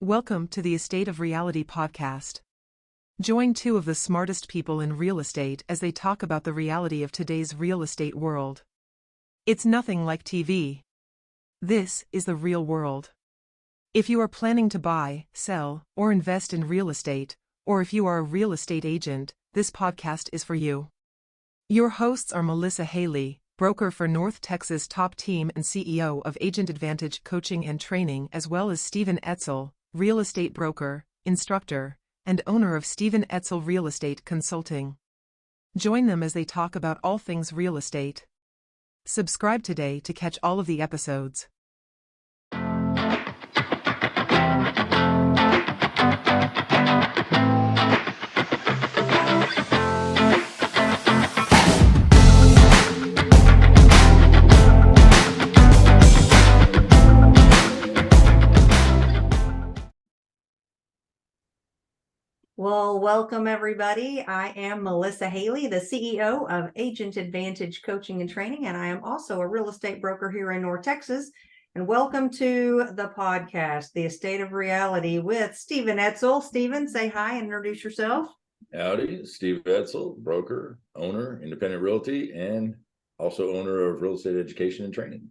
Welcome to the Estate of Reality podcast. Join two of the smartest people in real estate as they talk about the reality of today's real estate world. It's nothing like TV. This is the real world. If you are planning to buy, sell, or invest in real estate, or if you are a real estate agent, this podcast is for you. Your hosts are Melissa Haley, broker for North Texas Top Team and CEO of Agent Advantage Coaching and Training, as well as Stephen Etzel, real estate broker, instructor, and owner of Stephen Etzel Real Estate Consulting. Join them as they talk about all things real estate. Subscribe today to catch all of the episodes. Well, welcome everybody. I am Melissa Haley, the CEO of Agent Advantage Coaching and Training, and I am also a real estate broker here in North Texas. And welcome to the podcast, The Estate of Reality with Stephen Etzel. Stephen, say hi and introduce yourself. Howdy, Steve Etzel, broker, owner, independent realty, and also owner of Real Estate Education and Training.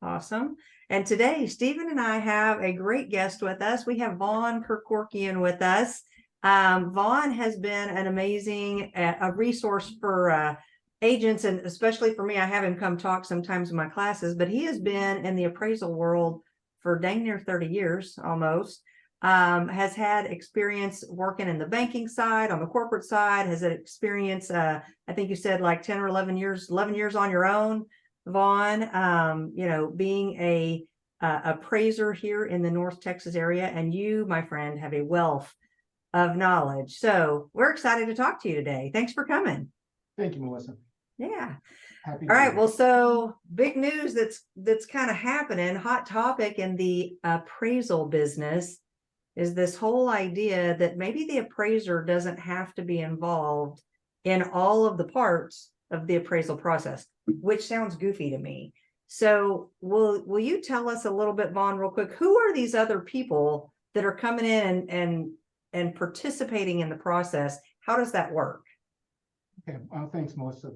Awesome. And today, Stephen and I have a great guest with us. We have Vaughn Kerkorian with us. Vaughn has been an amazing a resource for agents, and especially for me. I have him come talk sometimes in my classes, but he has been in the appraisal world for dang near 30 years almost. Has had experience working in the banking side, on the corporate side, has had experience, I think you said like 10 or 11 years on your own, Vaughn, being a appraiser here in the North Texas area. And you, my friend, have a wealth of knowledge. So we're excited to talk to you today. Thanks for coming. Thank you, Melissa. Yeah. Happy. All right. Well, so big news that's kind of happening, hot topic in the appraisal business is this whole idea that maybe the appraiser doesn't have to be involved in all of the parts of the appraisal process, which sounds goofy to me. So will you tell us a little bit, Vaughn, real quick, who are these other people that are coming in and participating in the process? How does that work? Okay, thanks, Melissa.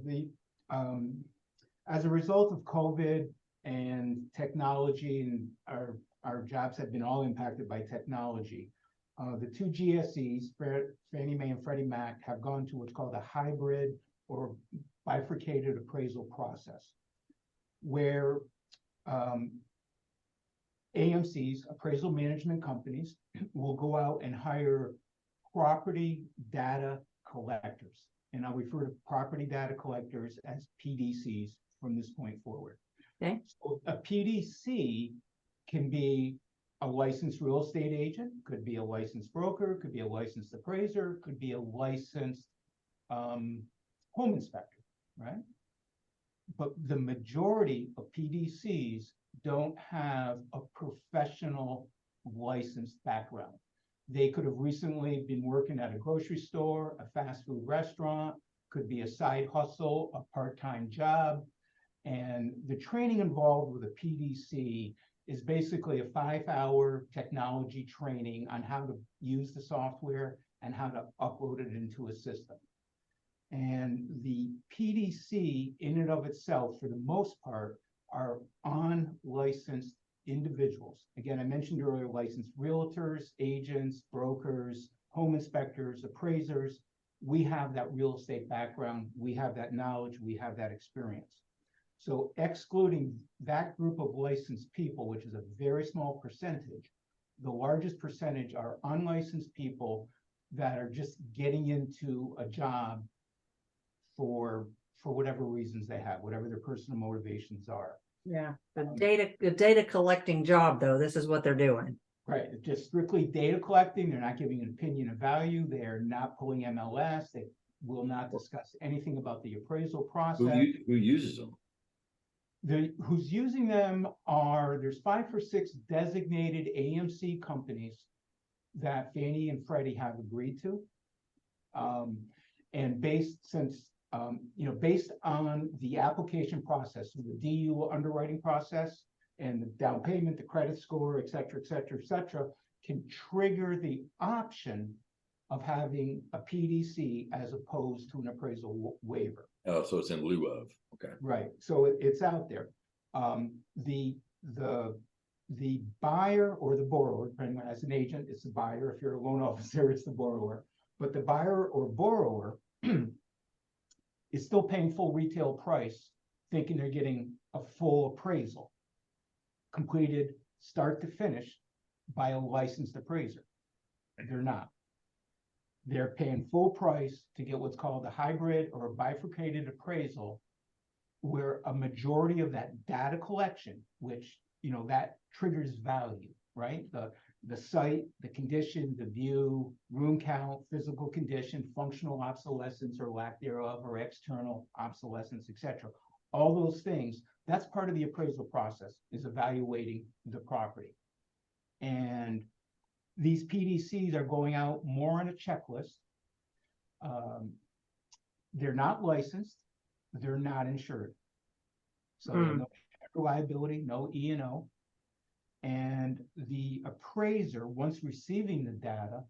As a result of COVID and technology, and our jobs have been all impacted by technology, the two GSEs, Fannie Mae and Freddie Mac, have gone to what's called a hybrid or bifurcated appraisal process, where AMCs, appraisal management companies, will go out and hire property data collectors. And I'll refer to property data collectors as PDCs from this point forward. Okay. So a PDC can be a licensed real estate agent, could be a licensed broker, could be a licensed appraiser, could be a licensed home inspector, right? But the majority of PDCs don't have a professional licensed background. They could have recently been working at a grocery store, a fast food restaurant, could be a side hustle, a part-time job. And the training involved with a PDC is basically a 5-hour technology training on how to use the software and how to upload it into a system. And the PDC in and of itself, for the most part, are unlicensed individuals. Again, I mentioned earlier, licensed realtors, agents, brokers, home inspectors, appraisers. We have that real estate background. We have that knowledge. We have that experience. So excluding that group of licensed people, which is a very small percentage, the largest percentage are unlicensed people that are just getting into a job for whatever reasons they have, whatever their personal motivations are. Yeah, the data collecting job, though, this is what they're doing. Right, it's just strictly data collecting. They're not giving an opinion of value. They're not pulling MLS. They will not discuss anything about the appraisal process. Who uses them? Who's using them there's 5 or 6 designated AMC companies that Fannie and Freddie have agreed to. And based on the application process, the DU underwriting process, and the down payment, the credit score, et cetera, can trigger the option of having a PDC as opposed to an appraisal waiver. Oh, so it's in lieu of, okay. Right, so it's out there. The buyer or the borrower, depending on, as an agent, it's the buyer. If you're a loan officer, it's the borrower. But the buyer or borrower is still paying full retail price, thinking they're getting a full appraisal, completed start to finish by a licensed appraiser. They're not. They're paying full price to get what's called a hybrid or a bifurcated appraisal, where a majority of that data collection, which, you know, that triggers value, right? The site, the condition, the view, room count, physical condition, functional obsolescence or lack thereof, or external obsolescence, etc. All those things, that's part of the appraisal process, is evaluating the property. And these PDCs are going out more on a checklist. They're not licensed, they're not insured. So no liability, no E&O. And the appraiser, once receiving the data,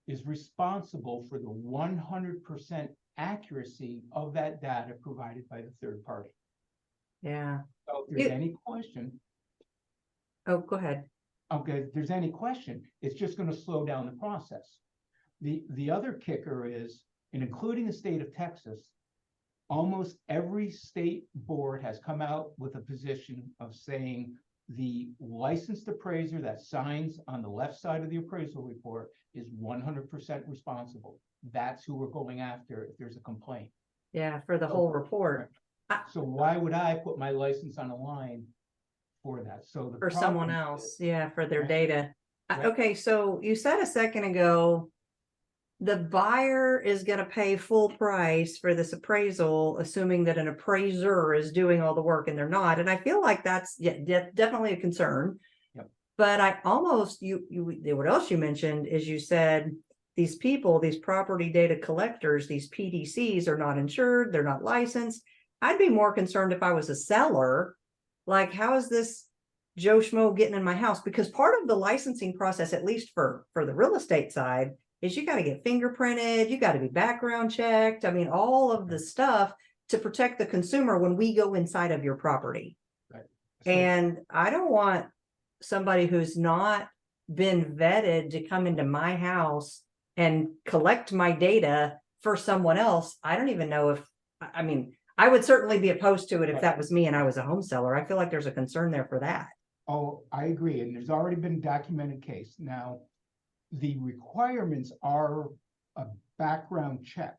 is responsible for the 100% accuracy of that data provided by the third party. Yeah. So if there's any question, Oh, go ahead. okay, if there's any question, it's just going to slow down the process. The other kicker is, and including the state of Texas, almost every state board has come out with a position of saying the licensed appraiser that signs on the left side of the appraisal report is 100% responsible. That's who we're going after if there's a complaint. Yeah, for the whole report. So why would I put my license on the line for that? So the For someone problem else, is, yeah, for their Right. data. Right. Okay, so you said a second ago, the buyer is going to pay full price for this appraisal, assuming that an appraiser is doing all the work, and they're not. And I feel like that's definitely a concern. Yep. But I almost, what else you mentioned is you said these people, these property data collectors, these PDCs are not insured, they're not licensed. I'd be more concerned if I was a seller. Like, how is this Joe Schmo getting in my house? Because part of the licensing process, at least for the real estate side, is you got to get fingerprinted, you got to be background checked. I mean, all of the stuff to protect the consumer when we go inside of your property. Right. So, And I don't want somebody who's not been vetted to come into my house and collect my data for someone else. I don't even know if, I mean, I would certainly be opposed to it if that was me and I was a home seller. I feel like there's a concern there for that. oh, I agree. And there's already been a documented case. Now, the requirements are a background check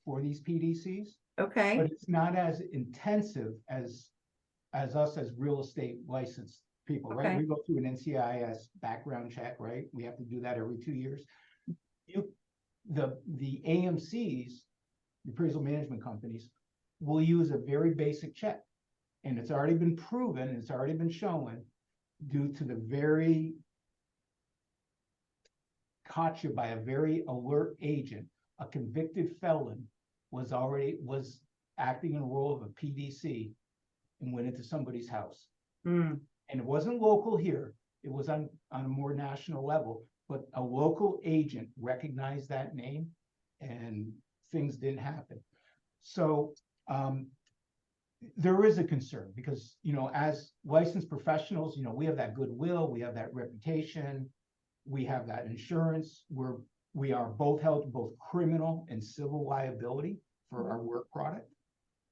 for these PDCs, Okay. but it's not as intensive as us as real estate licensed people, right? Okay. We go through an NCIS background check, right? We have to do that every 2 years. The AMCs, the appraisal management companies, will use a very basic check. And it's already been proven, it's already been shown, due to the very caught you by a very alert agent, a convicted felon was acting in the role of a PDC and went into somebody's house. And it wasn't local here, it was on a more national level, but a local agent recognized that name and things didn't happen. So there is a concern because, you know, as licensed professionals, you know, we have that goodwill, we have that reputation, we have that insurance. We are both held to both criminal and civil liability for our work product,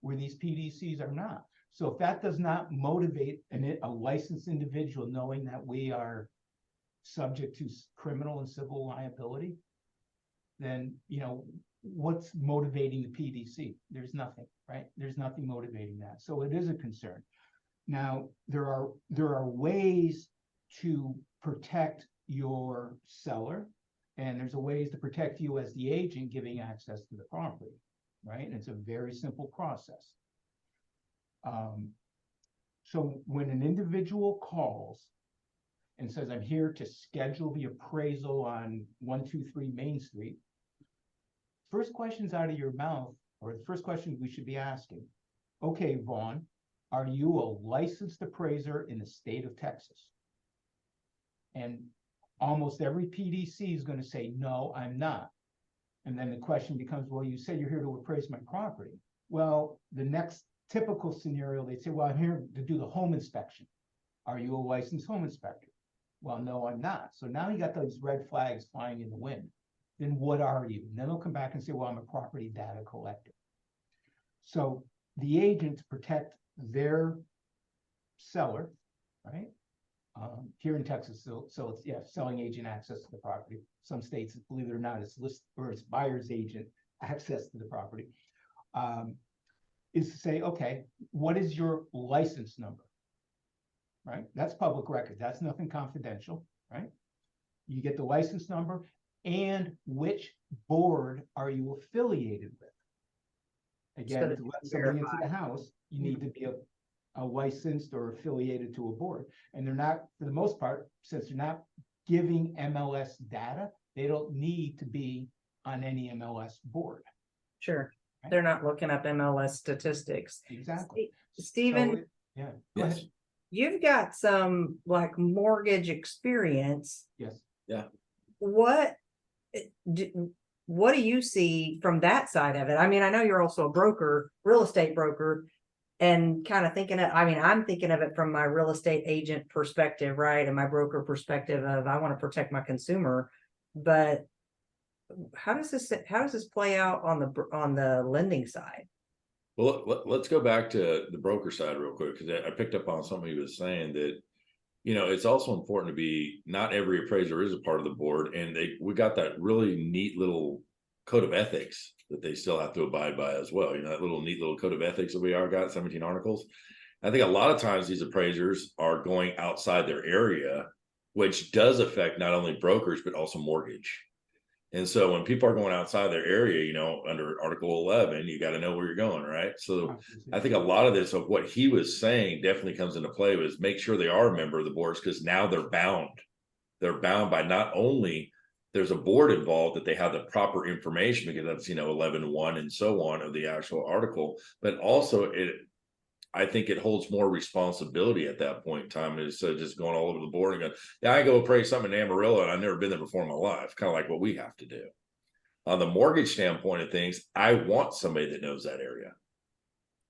where these PDCs are not. So if that does not motivate a licensed individual knowing that we are subject to criminal and civil liability, then, you know, what's motivating the PDC? There's nothing, right? There's nothing motivating that. So it is a concern. Now, there are ways to protect your seller, and there's a ways to protect you as the agent giving access to the property, right? And it's a very simple process. So when an individual calls and says, I'm here to schedule the appraisal on 123 Main Street, first questions out of your mouth, or the first question we should be asking, okay, Vaughn, are you a licensed appraiser in the state of Texas? And almost every PDC is going to say, no, I'm not. And then the question becomes, well, you said you're here to appraise my property. Well, the next typical scenario, they'd say, well, I'm here to do the home inspection. Are you a licensed home inspector? Well, no, I'm not. So now you got those red flags flying in the wind. Then what are you? And then they'll come back and say, well, I'm a property data collector. So the agents protect their seller, right? Here in Texas, so it's, yeah, selling agent access to the property. Some states, believe it or not, it's list or it's buyer's agent access to the property. Is to say, okay, what is your license number? Right? That's public record. That's nothing confidential, right? You get the license number and which board are you affiliated with? Again, to let somebody into the house, you need to be a licensed or affiliated to a board. And they're not, for the most part, since they're not giving MLS data, they don't need to be on any MLS board. Sure. Right? They're not looking up MLS statistics. Exactly. Stephen, So yeah. Go Yes. ahead. you've got some like mortgage experience. Yes. Yeah. What do you see from that side of it? I mean, I know you're also a broker, real estate broker, and kind of thinking of, I mean, I'm thinking of it from my real estate agent perspective, right? And my broker perspective of, I want to protect my consumer, but how does this play out on the lending side? Well, let's go back to the broker side real quick, because I picked up on something he was saying that, you know, it's also important to be, not every appraiser is a part of the board, and we got that really neat little code of ethics that they still have to abide by as well. You know, that little neat little code of ethics that we are got 17 articles. I think a lot of times these appraisers are going outside their area, which does affect not only brokers, but also mortgage. And so when people are going outside their area, you know, under Article 11, you got to know where you're going, right? So I think a lot of this of what he was saying definitely comes into play, was make sure they are a member of the boards, because now they're bound. They're bound by not only there's a board involved, that they have the proper information, because that's, you know, 11.1 and so on of the actual article, but also I think it holds more responsibility at that point in time, instead of just going all over the board and going, yeah, I go appraise something in Amarillo and I've never been there before in my life, kind of like what we have to do. On the mortgage standpoint of things, I want somebody that knows that area.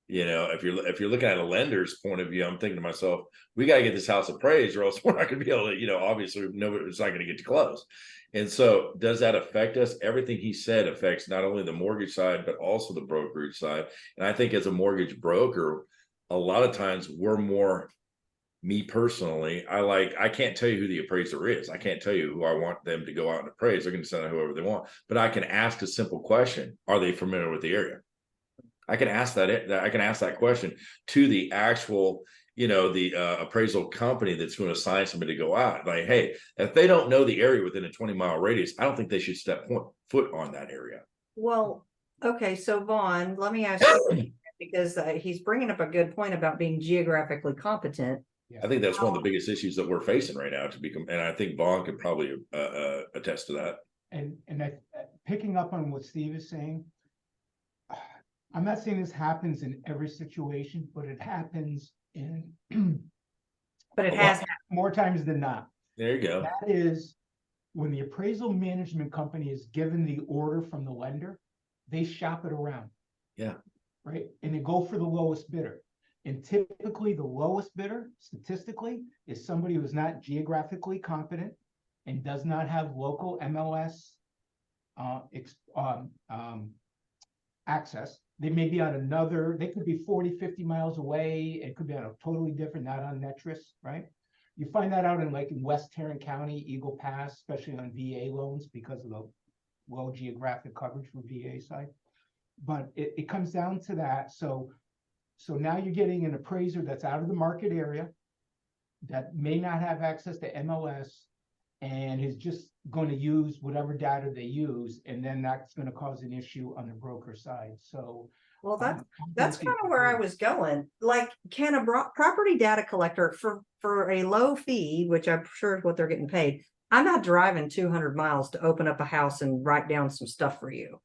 You know, if you're looking at a lender's point of view, I'm thinking to myself, we got to get this house appraised, or else we're not going to be able to, you know, obviously it's not going to get to close. And so does that affect us? Everything he said affects not only the mortgage side, but also the brokerage side. And I think as a mortgage broker, a lot of times we're more, me personally, I can't tell you who the appraiser is. I can't tell you who I want them to go out and appraise. They're going to send out whoever they want, but I can ask a simple question. Are they familiar with the area? I can ask that question to the actual, you know, the appraisal company that's going to assign somebody to go out. Like, hey, if they don't know the area within a 20-mile radius, I don't think they should step foot on that area. Well, okay, so Vaughn, let me ask you, because he's bringing up a good point about being geographically competent. I think that's one of the biggest issues that we're facing right now, and I think Vaughn could probably attest to that. And picking up on what Steve is saying, I'm not saying this happens in every situation, but it happens in But it has more times than not. There you go. That is when the appraisal management company is given the order from the lender, they shop it around. Yeah. Right. And they go for the lowest bidder. And typically the lowest bidder statistically is somebody who's not geographically competent and does not have local MLS access. They may be on they could be 40, 50 miles away. It could be on a totally different, not on Netris, right? You find that out in West Tarrant County, Eagle Pass, especially on VA loans because of the low geographic coverage for VA side. But it comes down to that. So now you're getting an appraiser that's out of the market area that may not have access to MLS and is just going to use whatever data they use, and then that's going to cause an issue on the broker side. So, well, that's kind of where I was going. Like, can a property data collector for a low fee, which I'm sure is what they're getting paid, I'm not driving 200 miles to open up a house and write down some stuff for you.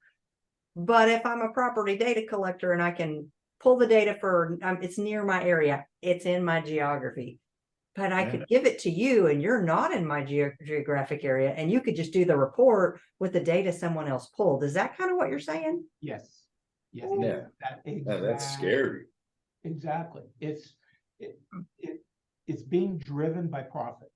But if I'm a property data collector and I can pull the data for, it's near my area, it's in my geography, but I Yeah. could give it to you and you're not in my geographic area, and you could just do the report with the data someone else pulled. Is that kind of what you're saying? Yes. Yes. Yeah. That's scary. Exactly. It's being driven by profit.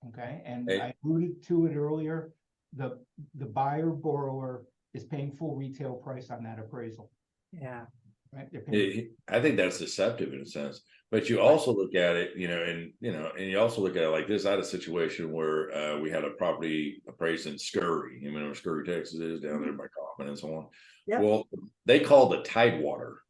Okay. And Hey. I alluded to it earlier. The buyer borrower is paying full retail price on that appraisal. Yeah. Right. They're paying. I think that's deceptive in a sense, but you also look at it, and you also look at it like this. I had a situation where we had a property appraised in Scurry, where Scurry, Texas is, down there by Kaufman and so on. Yep. Well, they called it Tidewater.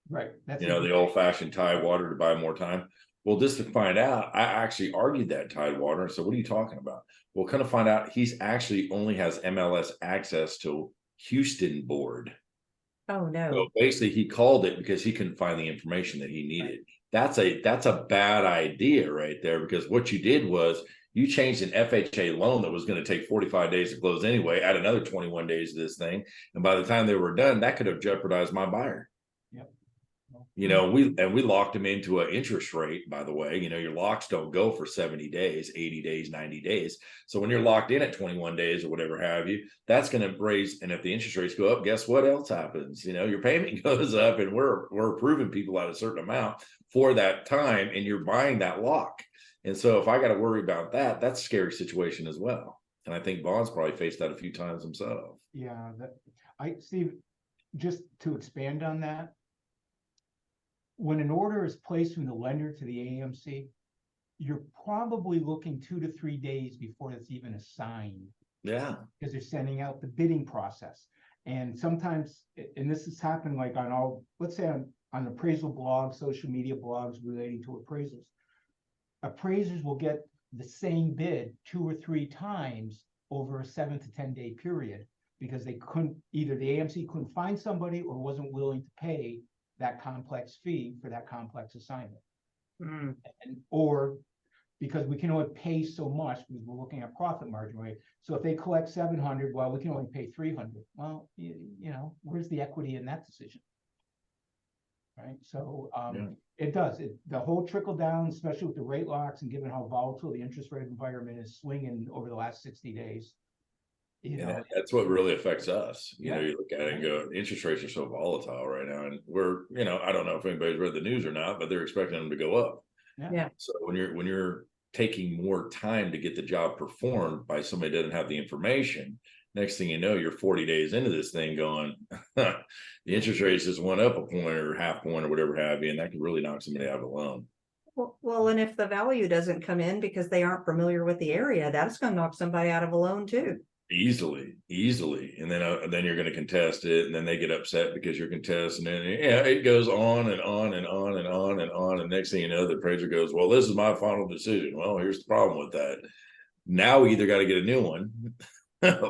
Right. That's The old-fashioned Tidewater to buy more time. Well, just to find out, I actually argued that Tidewater and said, "What are you talking about?" Well, kind of find out he's actually only has MLS access to Houston board. Oh no. So basically, he called it because he couldn't find the information that he needed. Right. That's a bad idea right there, because what you did was you changed an FHA loan that was going to take 45 days to close anyway, add another 21 days to this thing, and by the time they were done, that could have jeopardized my buyer. Yep. We locked him into an interest rate, by the way. Your locks don't go for 70 days, 80 days, 90 days. So when you're locked in at 21 days or whatever have you, that's going to raise. And if the interest rates go up, guess what else happens? Your payment goes up, and we're approving people at a certain amount for that time, and you're buying that lock. And so if I got to worry about that, that's a scary situation as well. And I think Vaughn's probably faced that a few times himself. Yeah. Steve, just to expand on that, when an order is placed from the lender to the AMC, you're probably looking 2 to 3 days before it's even assigned. Yeah. Because they're sending out the bidding process. And sometimes, and this has happened like let's say on appraisal blogs, social media blogs relating to appraisals, appraisers will get the same bid 2 or 3 times over a 7 to 10 day period, because either the AMC couldn't find somebody or wasn't willing to pay that complex fee for that complex assignment. Or because we can only pay so much because we're looking at profit margin, right? So if they collect 700, well, we can only pay 300. Well, where's the equity in that decision? Right. So It does. The whole trickle down, especially with the rate locks and given how volatile the interest rate environment is swinging over the last 60 days. That's what really affects us. You look at it and go, interest rates are so volatile right now. And we're, I don't know if anybody's read the news or not, but they're expecting them to go up. Yeah. So when you're taking more time to get the job performed by somebody that doesn't have the information, next thing you know, you're 40 days into this thing going, the interest rates just went up a point or half point or whatever have you, and that could really knock somebody out of a loan. Well, and if the value doesn't come in because they aren't familiar with the area, that's going to knock somebody out of a loan too. Easily. And then you're going to contest it, and then they get upset because you're contesting it. And it goes on and on and on and on and on. And next thing you know, the appraiser goes, "Well, this is my final decision." Well, here's the problem with that. Now we either got to get a new one,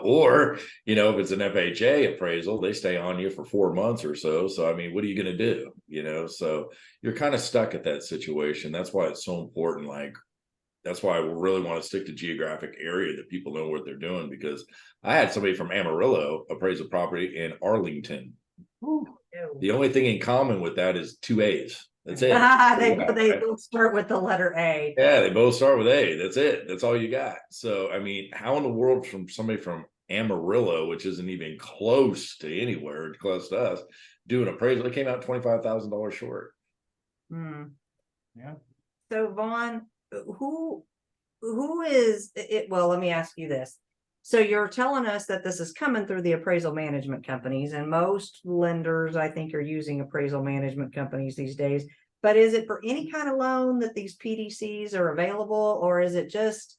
or if it's an FHA appraisal, they stay on you for 4 months or so. So what are you going to do? So you're kind of stuck at that situation. That's why it's so important. That's why I really want to stick to geographic area that people know what they're doing, because I had somebody from Amarillo appraise a property in Arlington. Ooh. The only thing in common with that is 2 A's. That's it. They both start with the letter A. Yeah, they both start with A. That's it. That's all you got. So, how in the world from somebody from Amarillo, which isn't even close to anywhere, close to us, do an appraisal? It came out $25,000 short. Yeah. So Vaughn, who is it? Well, let me ask you this. So you're telling us that this is coming through the appraisal management companies, and most lenders, I think, are using appraisal management companies these days. But is it for any kind of loan that these PDCs are available, or is it just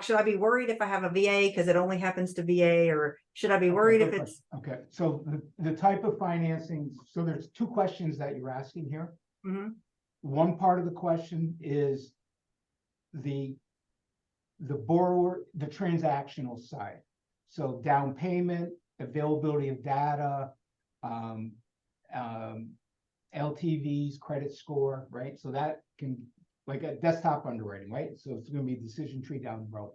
should I be worried if I have a VA because it only happens to VA, or should I be worried if it's So the type of financing? So there's 2 questions that you're asking here. One part of the question is the borrower, the transactional side. So down payment, availability of data, LTVs, credit score, right? So that can, like a desktop underwriting, right? So it's going to be a decision tree down the road.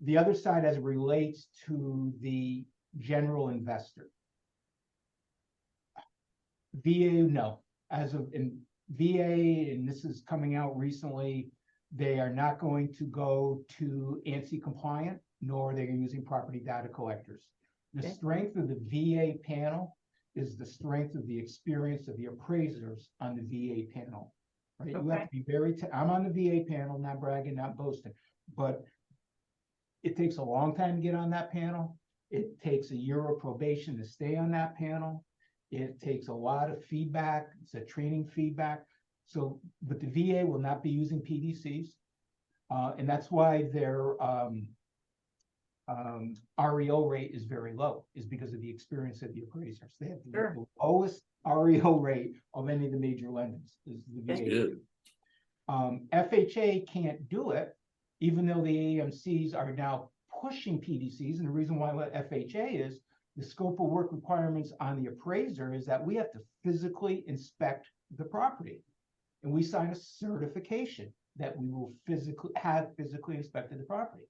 The other side, as it relates to the general investor, VA, no. As of in VA, and this is coming out recently, They are not going to go to ANSI compliant, nor are they using property data collectors. The Okay. strength of the VA panel is the strength of the experience of the appraisers on the VA panel. Right? You have Okay. to be I'm on the VA panel, not bragging, not boasting, but it takes a long time to get on that panel. It takes a year of probation to stay on that panel. It takes a lot of feedback. It's a training feedback. So, but the VA will not be using PDCs. And that's why their REO rate is very low, is because of the experience of the appraisers. They have Sure. the lowest REO rate of any of the major lenders, is the That's VA. good. FHA can't do it, even though the AMCs are now pushing PDCs. And the reason why FHA is the scope of work requirements on the appraiser is that we have to physically inspect the property. And we sign a certification that we will physically inspected the property.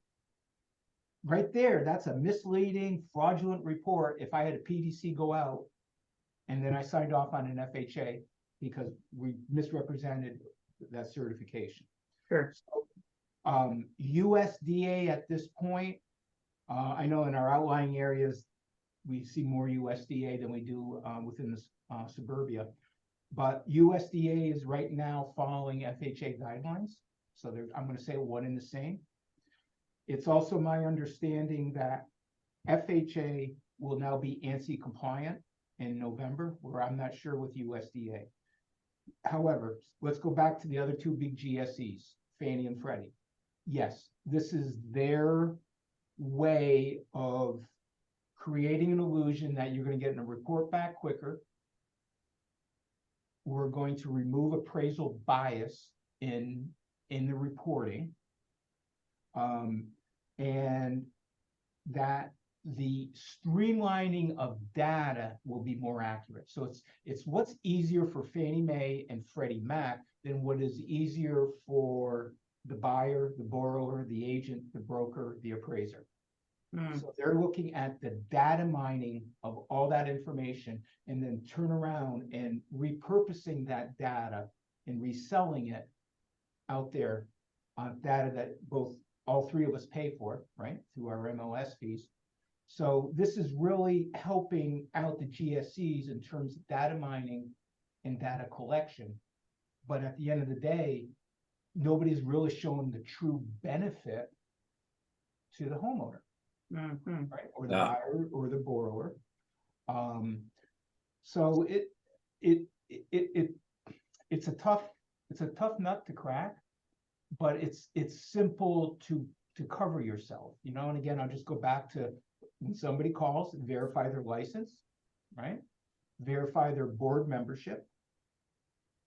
Right there, that's a misleading, fraudulent report if I had a PDC go out and then I signed off on an FHA because we misrepresented that certification. Sure. So, USDA at this point, I know in our outlying areas, we see more USDA than we do within the suburbia. But USDA is right now following FHA guidelines. So I'm going to say one and the same. It's also my understanding that FHA will now be ANSI compliant in November, where I'm not sure with USDA. However, let's go back to the other two big GSEs, Fannie and Freddie. Yes, this is their way of creating an illusion that you're going to get a report back quicker. We're going to remove appraisal bias in the reporting, and that the streamlining of data will be more accurate. So it's what's easier for Fannie Mae and Freddie Mac than what is easier for the buyer, the borrower, the agent, the broker, the appraiser. So they're looking at the data mining of all that information and then turn around and repurposing that data and reselling it out there on data that all three of us pay for, right, through our MLS fees. So this is really helping out the GSEs in terms of data mining and data collection. But at the end of the day, nobody's really showing the true benefit to the homeowner. Right, or the buyer or the borrower. So it's a tough nut to crack, but it's simple to cover yourself, you know. And again, I'll just go back to when somebody calls, verify their license, right? Verify their board membership,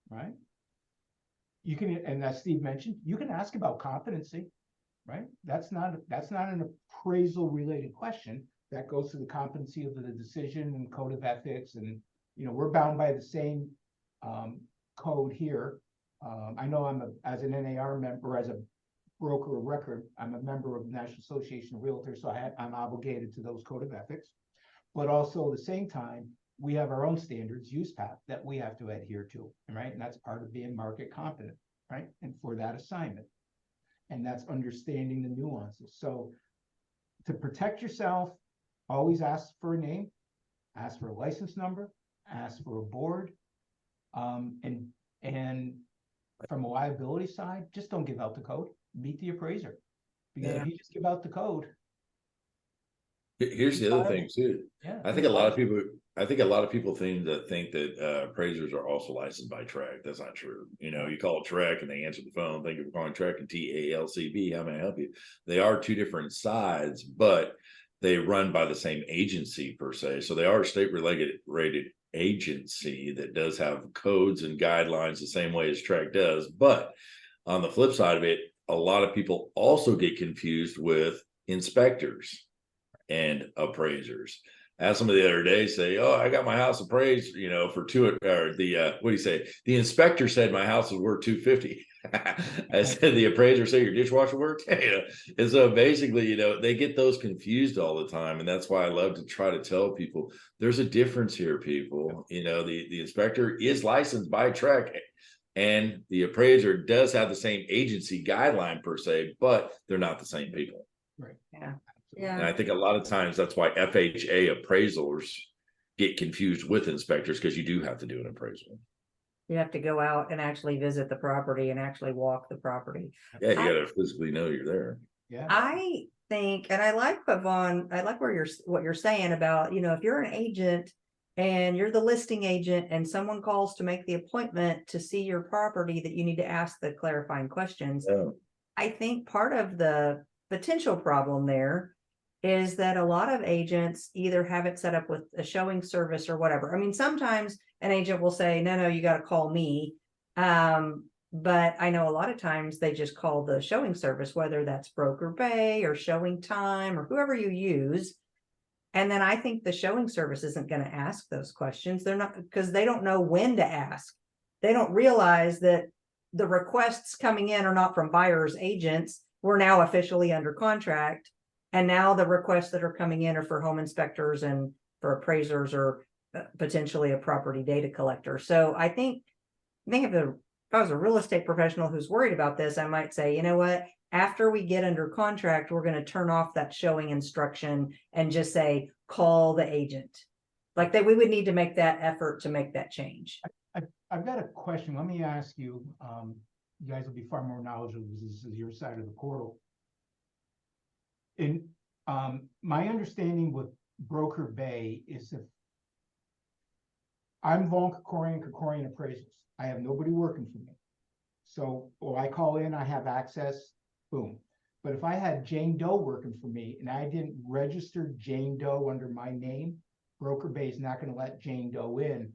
right? You can, and as Steve mentioned, you can ask about competency. Right? That's not an appraisal related question. That goes to the competency of the decision and code of ethics. And, you know, we're bound by the same code here. I know as an NAR member, as a broker of record, I'm a member of the National Association of Realtors, so I'm obligated to those code of ethics. But also at the same time, we have our own standards, USPAP, that we have to adhere to, right? And that's part of being market competent, right? And for that assignment. And that's understanding the nuances. So to protect yourself, always ask for a name, ask for a license number, ask for a board. And from a liability side, just don't give out the code, meet the appraiser. Because if you just give out the code. Here's the other thing too. Yeah, I think a lot of people think that appraisers are also licensed by TREC. That's not true. You know, you call TREC and they answer the phone. Thank you for calling TREC and TALCB. How may I help you? They are two different sides, but they run by the same agency per se. So they are a state rated agency that does have codes and guidelines the same way as TREC does. But on the flip side of it, a lot of people also get confused with inspectors and appraisers. As somebody the other day say, "Oh, I got my house appraised, you know, for what do you say? The inspector said my house is worth $250." I said, "The appraiser said your dishwasher works." You know? And so basically, you know, they get those confused all the time, and that's why I love to try to tell people there's a difference here, people. You know, the inspector is licensed by TREC, and the appraiser does have the same agency guideline per se, but they're not the same people. Right. Yeah. And Yeah. I think a lot of times that's why FHA appraisals get confused with inspectors, because you do have to do an appraisal. You have to go out and actually visit the property and actually walk the property. Yeah, you got to physically know you're there. Yeah. I think, and I like what Vaughn, I like what you're saying about, if you're an agent and you're the listing agent and someone calls to make the appointment to see your property, that you need to ask the clarifying questions. Yeah. I think part of the potential problem there is that a lot of agents either have it set up with a showing service or whatever. I mean, sometimes an agent will say, no, you got to call me. But I know a lot of times they just call the showing service, whether that's Broker Bay or Showing Time or whoever you use. And then I think the showing service isn't going to ask those questions. They're not, because they don't know when to ask. They don't realize that the requests coming in are not from buyers agents. We're now officially under contract. And now the requests that are coming in are for home inspectors and for appraisers or potentially a property data collector. So I think if I was a real estate professional who's worried about this, I might say, you know what, after we get under contract, we're going to turn off that showing instruction and just say, call the agent. Like that, we would need to make that effort to make that change. I've got a question. Let me ask you, you guys will be far more knowledgeable because this is your side of the portal. In my understanding with Broker Bay is if I'm Vaughn Kerkorian Appraisals, I have nobody working for me. So, I call in, I have access, boom. But if I had Jane Doe working for me and I didn't register Jane Doe under my name, Broker Bay is not going to let Jane Doe in.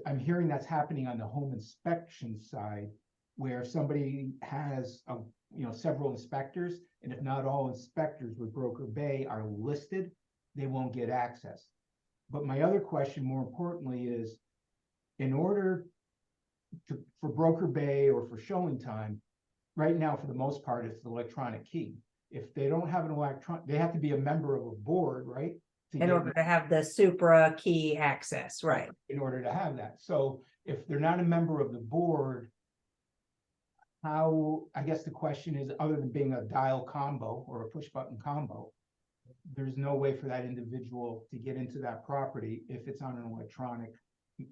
I'm hearing that's happening on the home inspection side, where somebody has several inspectors, and if not all inspectors with Broker Bay are listed, they won't get access. But my other question, more importantly, is in order for Broker Bay or for Showing Time, right now, for the most part, it's the electronic key. If they don't have an electronic, they have to be a member of a board, right? In order to have the Supra key access, right? In order to have that. So if they're not a member of the board, how, I guess the question is, other than being a dial combo or a push button combo, there's no way for that individual to get into that property if it's on an electronic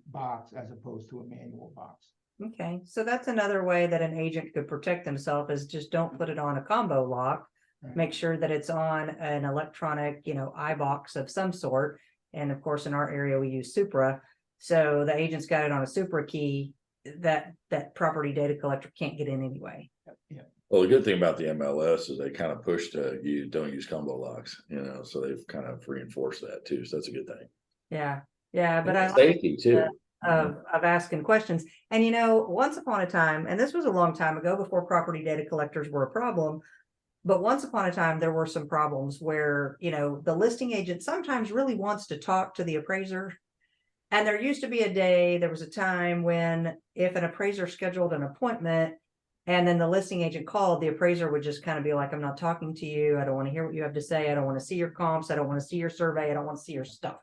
box as opposed to a manual box. Okay, so that's another way that an agent could protect themselves, is just don't put it on a combo lock. Right. Make sure that it's on an electronic, iBox of some sort. And of course, in our area, we use Supra. So the agent's got it on a Supra key that property data collector can't get in anyway. Yeah. Well, the good thing about the MLS is they kind of push to you don't use combo locks, so they've kind of reinforced that too. So that's a good thing. Yeah. But and I safety too. of asking questions. And once upon a time, and this was a long time ago before property data collectors were a problem, but once upon a time there were some problems where the listing agent sometimes really wants to talk to the appraiser. And there used to be there was a time when if an appraiser scheduled an appointment and then the listing agent called, the appraiser would just kind of be like, I'm not talking to you. I don't want to hear what you have to say. I don't want to see your comps. I don't want to see your survey. I don't want to see your stuff.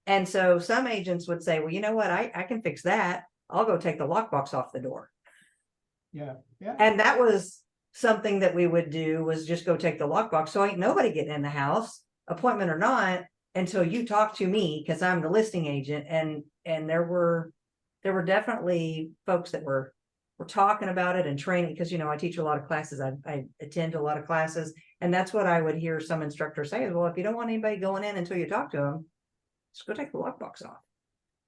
And so some agents would say, well, you know what? I can fix that. I'll go take the lockbox off the door. Yeah. And that was something that we would do, was just go take the lockbox. So ain't nobody getting in the house, appointment or not, until you talk to me, because I'm the listing agent. And there were definitely folks that were talking about it and training, because I teach a lot of classes. I attend a lot of classes, and that's what I would hear some instructors say is, well, if you don't want anybody going in until you talk to them, just go take the lockbox off.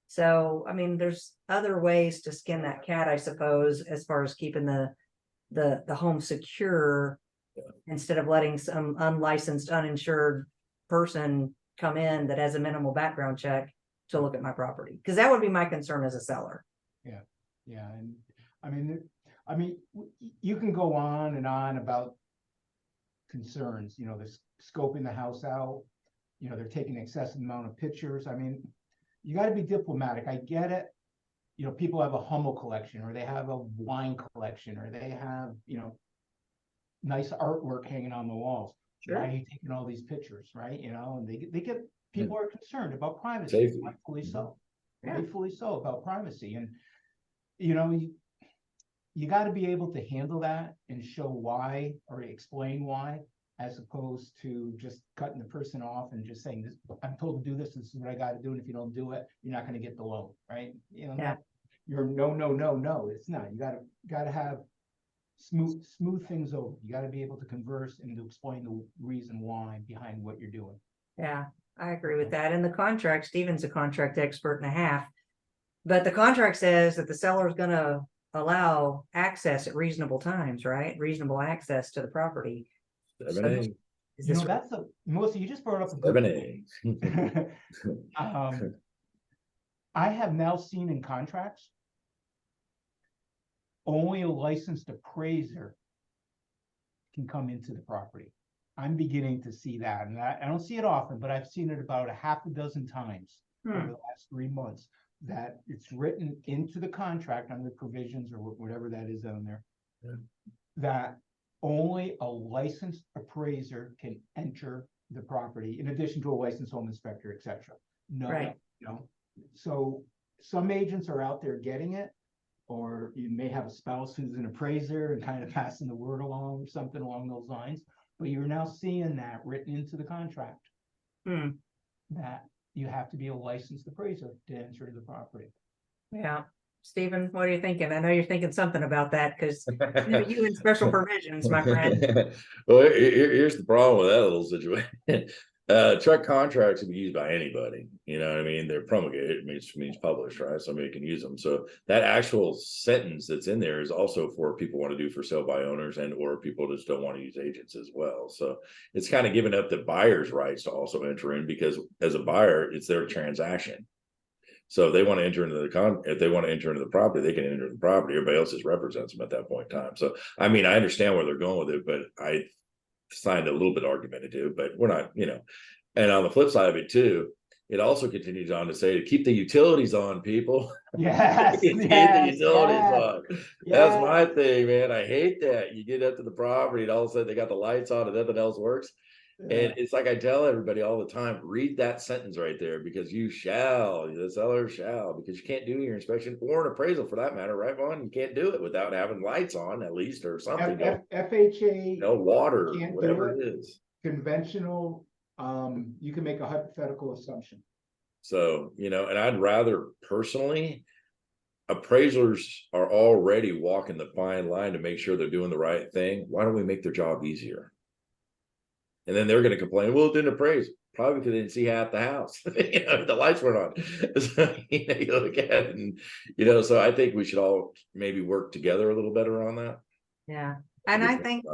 So I mean, there's other ways to skin that cat, I suppose, as far as keeping the home secure, instead of letting some unlicensed, uninsured person come in that has a minimal background check to look at my property, because that would be my concern as a seller. Yeah. And I mean, you can go on and on about concerns, they're scoping the house out, they're taking excessive amount of pictures. I mean, you got to be diplomatic. I get it. People have a Hummel collection, or they have a wine collection, or they have, nice artwork hanging on the walls. Sure. Why are you taking all these pictures, right? And they get, people are concerned about privacy. Safety. Rightfully so. Yeah. Rightfully so about privacy. And, you got to be able to handle that and show why or explain why, as opposed to just cutting the person off and just saying, this, I'm told to do this, this is what I got to do, and if you don't do it, you're not going to get the loan, right? You know, Yeah. you're no, it's not. You gotta have smooth things over. You got to be able to converse and to explain the reason why behind what you're doing. Yeah, I agree with that. And the contract, Stephen's a contract expert and a half, but the contract says that the seller is going to allow access at reasonable times, right? Reasonable access to the property. 7A. Is You this know, that's a Melissa, you just brought up a good 7A. I have now seen in contracts only a licensed appraiser can come into the property. I'm beginning to see that, and I don't see it often, but I've seen it about a half a dozen times over the last 3 months, that it's written into the contract under the provisions or whatever that is on there, that only a licensed appraiser can enter the property, in addition to a licensed home inspector, etc. No, Right. you know, so some agents are out there getting it, or you may have a spouse who's an appraiser and kind of passing the word along or something along those lines. But you're now seeing that written into the contract, that you have to be a licensed appraiser to enter the property. Yeah. Stephen, what are you thinking? I know you're thinking something about that because you and special provisions, my friend. Well, here's the problem with that little situation. Truck contracts can be used by anybody. You know what I mean? They're promulgated, means published, right? Somebody can use them. So that actual sentence that's in there is also for people want to do for sale by owners and or people just don't want to use agents as well. So it's kind of giving up the buyer's rights to also enter in, because as a buyer, it's their transaction. So if they want to enter into if they want to enter into the property, they can enter the property. Everybody else just represents them at that point in time. So I mean, I understand where they're going with it, but I find it a little bit argumentative, but we're not, you know. And on the flip side of it too, it also continues on to say to keep the utilities on, people. Yes, Keep the utilities on. That's my thing, man. I hate that. You get up to the property and all of a sudden they got the lights on and nothing else works. And it's like I tell everybody all the time, read that sentence right there, because you shall, the seller shall, because you can't do your inspection or an appraisal for that matter, right, Vaughn? You can't do it without having lights on at least or something. FHA, No water, can't do whatever it. it is. Conventional, you can make a hypothetical assumption. So, you know, and I'd rather personally, appraisers are already walking the fine line to make sure they're doing the right thing. Why don't we make their job easier? And then they're going to complain, well, it didn't appraise. Probably because they didn't see half the house. You know, the lights weren't on. So, you know, you look at it and, you know, so I think we should all maybe work together a little better on that. Yeah. And I think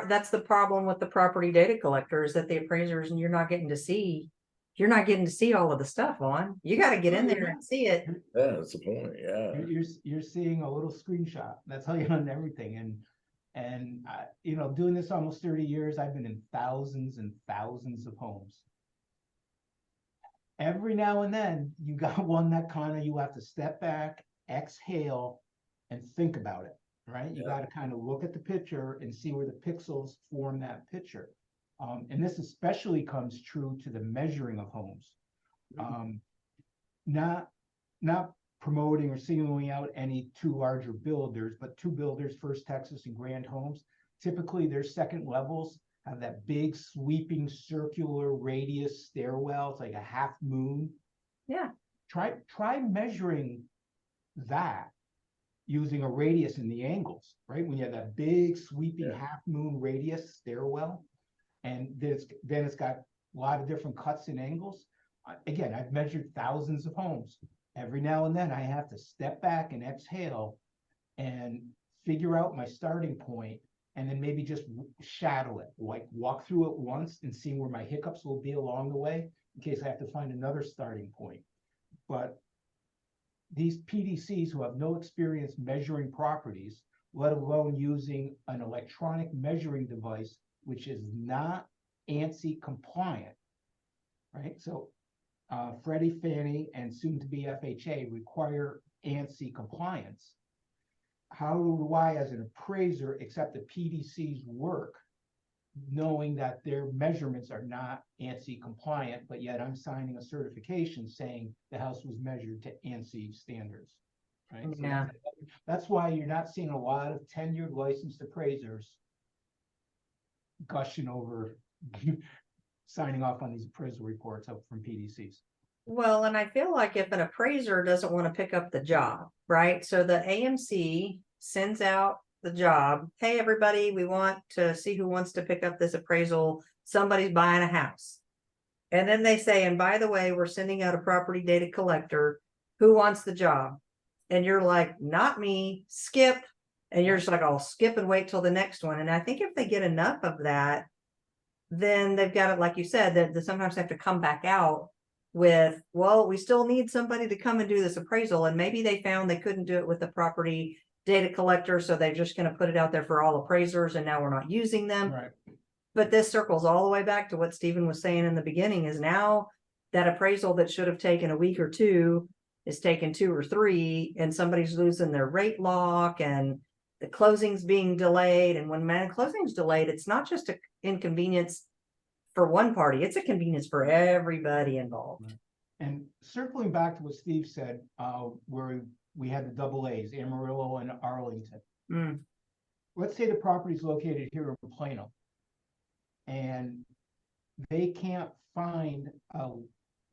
that's the problem with the property data collectors, that the appraisers, and you're not getting to see all of the stuff on. You got to get in there and see it. Yeah, that's the point. Yeah. You're seeing a little screenshot. That's how you learn everything. And you know, doing this almost 30 years, I've been in thousands and thousands of homes. Every now and then, you got one that kind of you have to step back, exhale, and think about it, right? You got to kind of look at the picture and see where the pixels form that picture. And this especially comes true to the measuring of homes. Not promoting or singling out any two larger builders, but two builders, First Texas and Grand Homes. Typically, their second levels have that big sweeping circular radius stairwell. It's like a half moon. Yeah. Try measuring that using a radius in the angles, right? When you have that big sweeping half moon radius stairwell, and then it's got a lot of different cuts and angles. Again, I've measured thousands of homes. Every now and then I have to step back and exhale and figure out my starting point, and then maybe just shadow it, like walk through it once and see where my hiccups will be along the way in case I have to find another starting point. But these PDCs who have no experience measuring properties, let alone using an electronic measuring device, which is not ANSI compliant, right? So Freddie, Fannie, and soon to be FHA require ANSI compliance. How do I, as an appraiser, accept the PDC's work, knowing that their measurements are not ANSI compliant, but yet I'm signing a certification saying the house was measured to ANSI standards? right? So Yeah. that's why you're not seeing a lot of tenured licensed appraisers gushing over signing off on these appraisal reports up from PDCs. Well, and I feel like if an appraiser doesn't want to pick up the job, right? So the AMC sends out the job. Hey, everybody, we want to see who wants to pick up this appraisal. Somebody's buying a house. And then they say, and by the way, we're sending out a property data collector. Who wants the job? And you're like, not me, skip. And you're just like, I'll skip and wait till the next one. And I think if they get enough of that, then they've got it, like you said, that they sometimes have to come back out with, well, we still need somebody to come and do this appraisal. And maybe they found they couldn't do it with the property data collector. So they're just going to put it out there for all appraisers. And now we're not using them. Right. But this circles all the way back to what Stephen was saying in the beginning is now that appraisal that should have taken a week or two is taking 2 or 3, and somebody's losing their rate lock and the closing's being delayed. And when closing's delayed, it's not just an inconvenience for one party, it's a convenience for everybody involved. And circling back to what Steve said, where we had the double A's, Amarillo and Arlington. Mm. Let's say the property is located here in Plano, and they can't find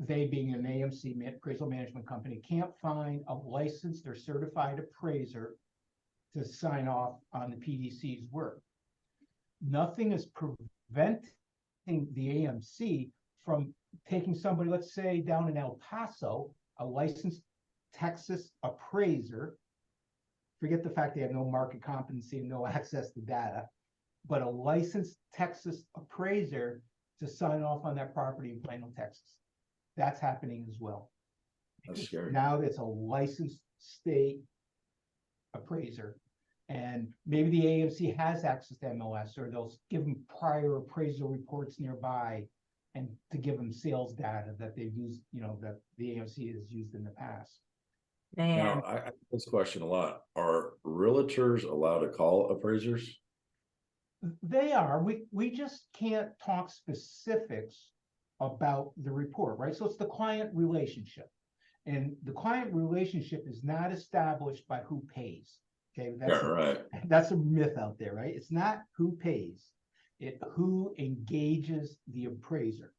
they being an AMC appraisal management company can't find a licensed or certified appraiser to sign off on the PDC's work. Nothing is preventing the AMC from taking somebody, let's say down in El Paso, a licensed Texas appraiser, forget the fact they have no market competency and no access to data, but a licensed Texas appraiser to sign off on that property in Plano, Texas. That's happening as well. That's scary. Now it's a licensed state appraiser, and maybe the AMC has access to MLS, or they'll give them prior appraisal reports nearby and to give them sales data that they've used, that the AMC has used in the past. Man, Now, I get this question a lot. Are realtors allowed to call appraisers? They are. We just can't talk specifics about the report, right? So it's the client relationship. And the client relationship is not established by who pays. Okay, that's a myth out there, right? It's not who pays, it's who engages the appraiser.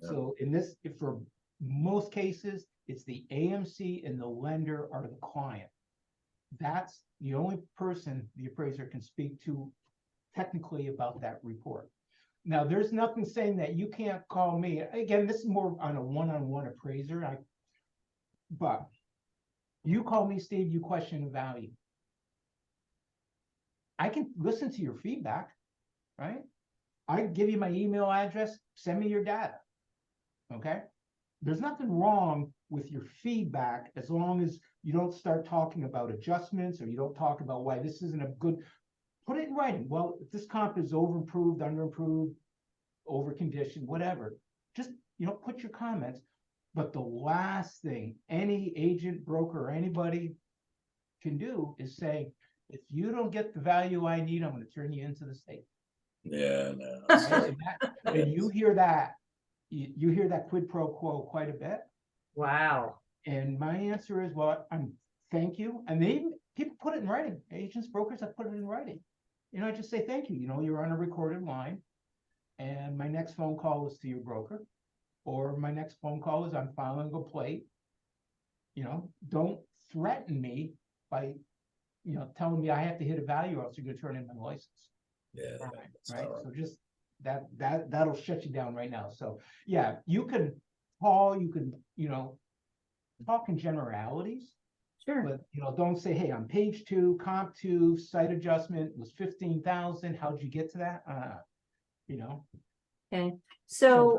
Yeah. So for most cases, it's the AMC and the lender are the client. That's the only person the appraiser can speak to technically about that report. Now, there's nothing saying that you can't call me. Again, this is more on a one-on-one appraiser. But you call me, Steve, you question the value. I can listen to your feedback, right? I give you my email address, send me your data, okay? There's nothing wrong with your feedback as long as you don't start talking about adjustments, or you don't talk about why this isn't a good, put it in writing. Well, if this comp is over-improved, under-improved, over-conditioned, whatever, just, put your comments. But the last thing any agent, broker, or anybody can do is say, if you don't get the value I need, I'm going to turn you into the state. Yeah, no. Right? And you hear that, you hear that quid pro quo quite a bit. wow. And my answer is, thank you. And people put it in writing. Agents, brokers have put it in writing. I just say, thank you. You're on a recorded line, and my next phone call is to your broker, or my next phone call is I'm filing a plate. Don't threaten me by, telling me I have to hit a value or else you're going to turn in my license. Yeah. Right. So just that'll shut you down right now. So yeah, you can call, you can, talk in generalities. Sure. But don't say, hey, on page 2, comp 2, site adjustment was 15,000. How'd you get to that? Okay. So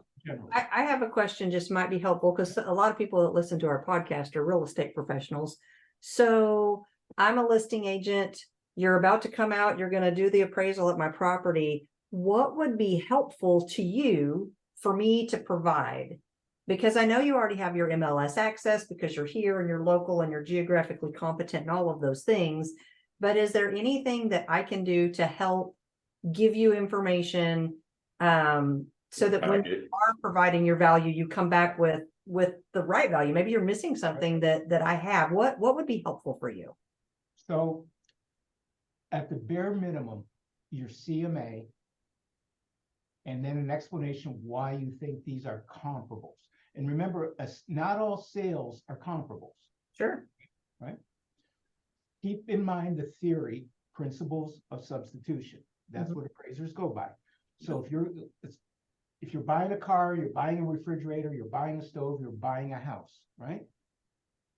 I have a question, just might be helpful, because a lot of people that listen to our podcast are real estate professionals. So I'm a listing agent. You're about to come out. You're going to do the appraisal at my property. What would be helpful to you for me to provide? Because I know you already have your MLS access because you're here and you're local and you're geographically competent and all of those things. But is there anything that I can do to help give you information so that when you are providing your value, you come back with the right value. Maybe you're missing something that I have. What would be helpful for you? So at the bare minimum, your CMA, and then an explanation why you think these are comparables. And remember, not all sales are comparables. Sure. Right? Keep in mind the theory, principles of substitution. That's what appraisers go by. So if you're buying a car, you're buying a refrigerator, you're buying a stove, you're buying a house, right?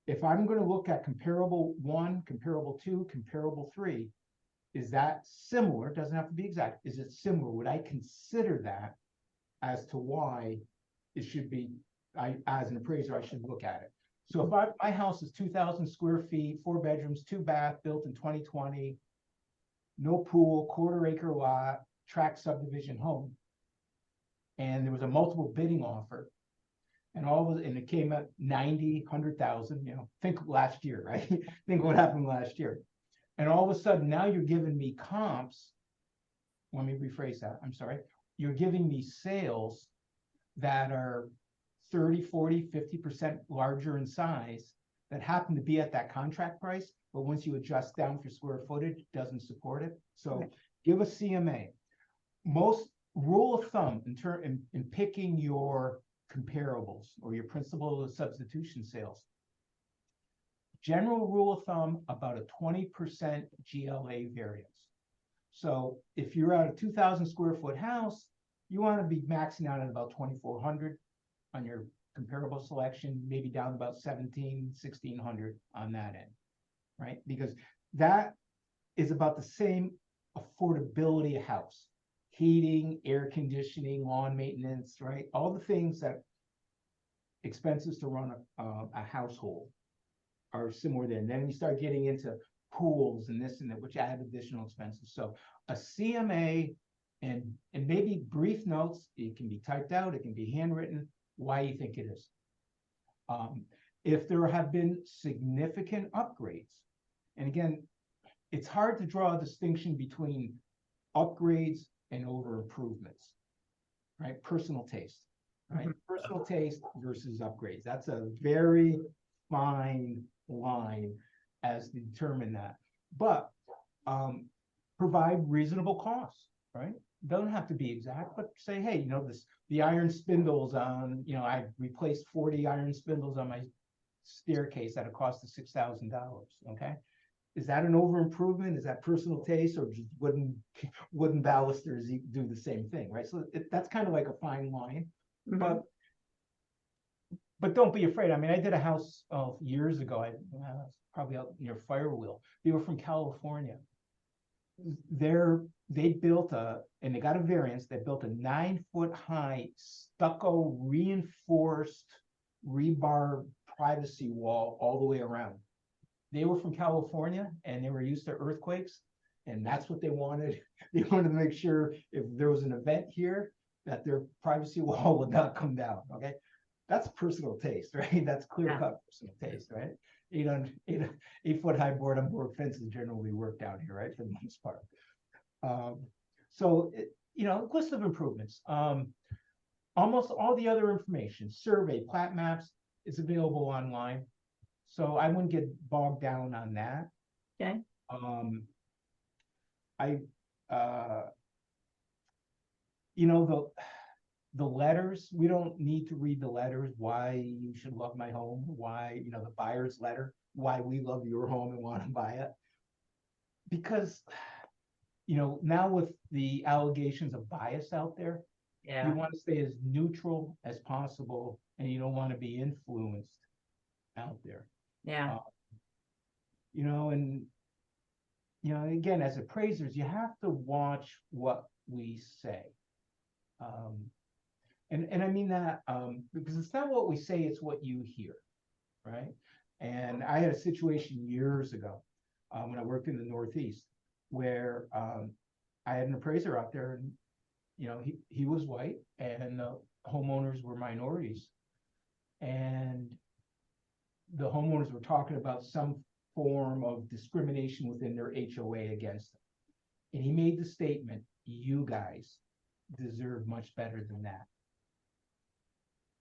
If I'm going to look at comparable 1, comparable 2, comparable 3, is that similar? It doesn't have to be exact. Is it similar? Would I consider that as to why it should be, as an appraiser, I should look at it. So if my house is 2,000 square feet, 4 bedrooms, 2 bath, built in 2020, no pool, quarter-acre lot, tract subdivision home, and there was a multiple bidding offer, and it came at 90, 100,000, think last year, right? Think what happened last year. And all of a sudden, now you're giving me comps. Let me rephrase that. I'm sorry. You're giving me sales that are 30, 40, 50% larger in size that happen to be at that contract price. But once you adjust down for square footage, it doesn't support it. So give a CMA. Most rule of thumb in picking your comparables or your principal of substitution sales. General rule of thumb, about a 20% GLA variance. So if you're at a 2,000 square foot house, you want to be maxing out at about 2,400 on your comparable selection, maybe down about 1,600 on that end, right? Because that is about the same affordability house. Heating, air conditioning, lawn maintenance, right? All the things that expenses to run a household are similar there. And then you start getting into pools and this and that, which add additional expenses. So a CMA and maybe brief notes, it can be typed out, it can be handwritten, why you think it is. If there have been significant upgrades, and again, it's hard to draw a distinction between upgrades and over improvements, right? Personal taste, right? Personal taste versus upgrades. That's a very fine line as to determine that. But provide reasonable costs, right? Doesn't have to be exact, but say, hey, the iron spindles on, I replaced 40 iron spindles on my staircase at a cost of $6,000. Okay. Is that an over improvement? Is that personal taste, or just wooden balusters do the same thing, right? So that's kind of like a fine line, but don't be afraid. I mean, I did a house years ago. Probably out near Firewheel. They were from California. They built and they got a variance. They built a 9-foot high stucco reinforced rebar privacy wall all the way around. They were from California and they were used to earthquakes, and that's what they wanted. They wanted to make sure if there was an event here that their privacy wall would not come down. Okay, that's personal taste, right? That's clear-cut personal taste, right? 8-foot high board on board fences generally work down here, right, for the most part. List of improvements. Almost all the other information, survey, plat maps, is available online. So I wouldn't get bogged down on that. Okay. The letters, we don't need to read the letters, why you should love my home, why, the buyer's letter, why we love your home and want to buy it. Because, now with the allegations of bias out there, you want to stay as neutral as possible, and you don't want to be influenced out there. Yeah. Again, as appraisers, you have to watch what we say. And I mean that because it's not what we say, it's what you hear, right? And I had a situation years ago when I worked in the Northeast where I had an appraiser out there, and he was white and the homeowners were minorities, and the homeowners were talking about some form of discrimination within their HOA against them. And he made the statement, you guys deserve much better than that.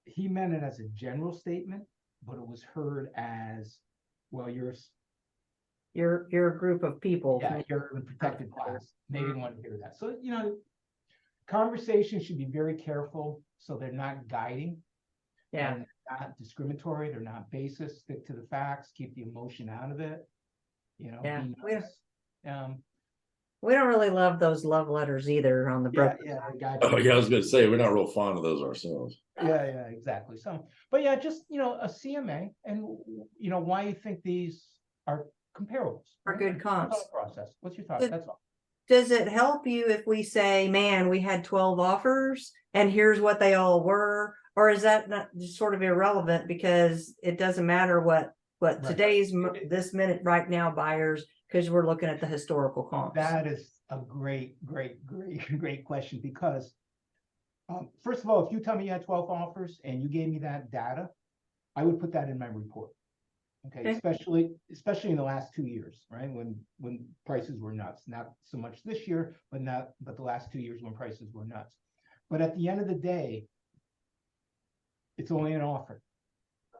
He meant it as a general statement, but it was heard as, well, you're You're a group of people. yeah, you're in the protected class. They didn't want to hear that. So, conversations should be very careful so they're not guiding. Yeah. And not discriminatory, they're not basis, stick to the facts, keep the emotion out of it. Yeah. Be nice. We don't really love those love letters either on the broker. Oh yeah, I was gonna say we're not real fond of those ourselves. Yeah, exactly. So, but yeah, just a CMA, and why you think these are comparables. Are good comps. Process. What's your thought? That's all. Does it help you if we say, man, we had 12 offers and here's what they all were? Or is that not just sort of irrelevant because it doesn't matter what Right. today's this minute right now buyers, because we're looking at the historical comps? That is a great question, because first of all, if you tell me you had 12 offers and you gave me that data, I would put that in my report. Okay. Especially in the last 2 years, right? When prices were nuts, not so much this year, but the last 2 years when prices were nuts. But at the end of the day, it's only an offer,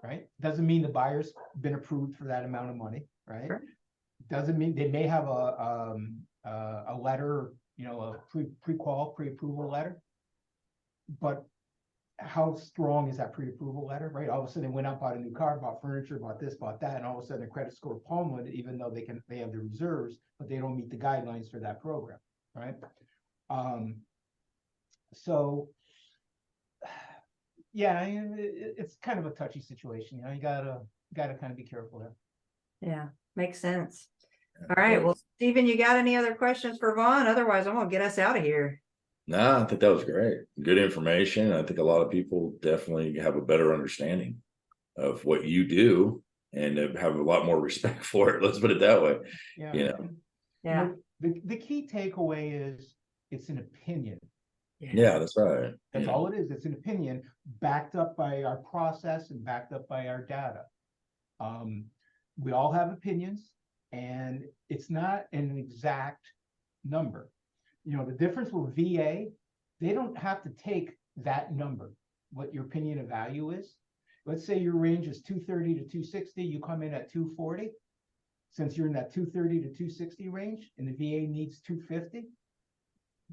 right? Doesn't mean the buyer's been approved for that amount of money, right? Sure. Doesn't mean they may have a letter, a pre-approval letter, but how strong is that pre-approval letter, right? All of a sudden they went out, bought a new car, bought furniture, bought this, bought that, and all of a sudden their credit score plummeted, even though they have the reserves, but they don't meet the guidelines for that program, right? So yeah, it's kind of a touchy situation. You gotta kind of be careful there. Yeah, makes sense. All right. Well, Stephen, you got any other questions for Vaughn? Otherwise, I'm gonna get us out of here. No, I think that was great. Good information. I think a lot of people definitely have a better understanding of what you do and have a lot more respect for it. Let's put it that way. Yeah. Yeah. The key takeaway is it's an opinion. Yeah, that's right. That's all it is. It's an opinion backed up by our process and backed up by our data. We all have opinions, and it's not an exact number. The difference with VA, they don't have to take that number, what your opinion of value is. Let's say your range is 230 to 260, you come in at 240. Since you're in that 230 to 260 range and the VA needs 250,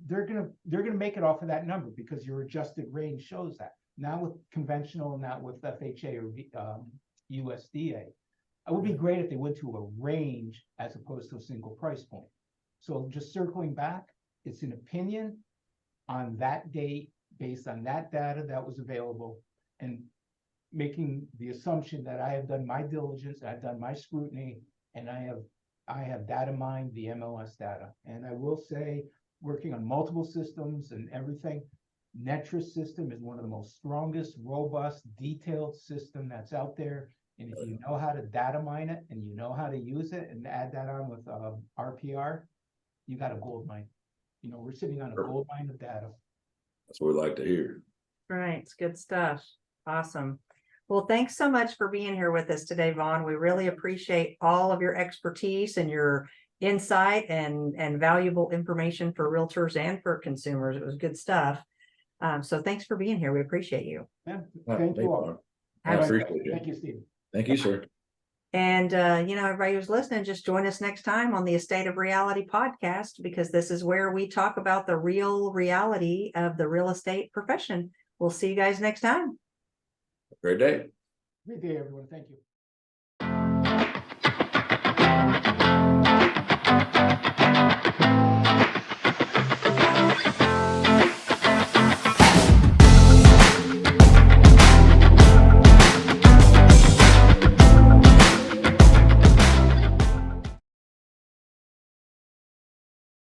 they're gonna make it off of that number because your adjusted range shows that. Not with conventional, not with FHA or USDA. It would be great if they went to a range as opposed to a single price point. So just circling back, it's an opinion on that date based on that data that was available, and making the assumption that I have done my diligence, I've done my scrutiny, and I have data mined the MLS data. And I will say, working on multiple systems and everything, Netris system is one of the most strongest, robust, detailed system that's out there. And if you know how to data mine it and you know how to use it and add that on with RPR, you got a gold mine. We're sitting on a gold mine of data. That's what we like to hear. Right. It's good stuff. Awesome. Well, thanks so much for being here with us today, Vaughn. We really appreciate all of your expertise and your insight and valuable information for realtors and for consumers. It was good stuff. So thanks for being here. We appreciate you. Yeah, thank you all. I appreciate you. Thank you, Steve. Thank you, sir. And, everybody who's listening, just join us next time on the Estate of Reality podcast, because this is where we talk about the real reality of the real estate profession. We'll see you guys next time. Great day. Great day, everyone. Thank you.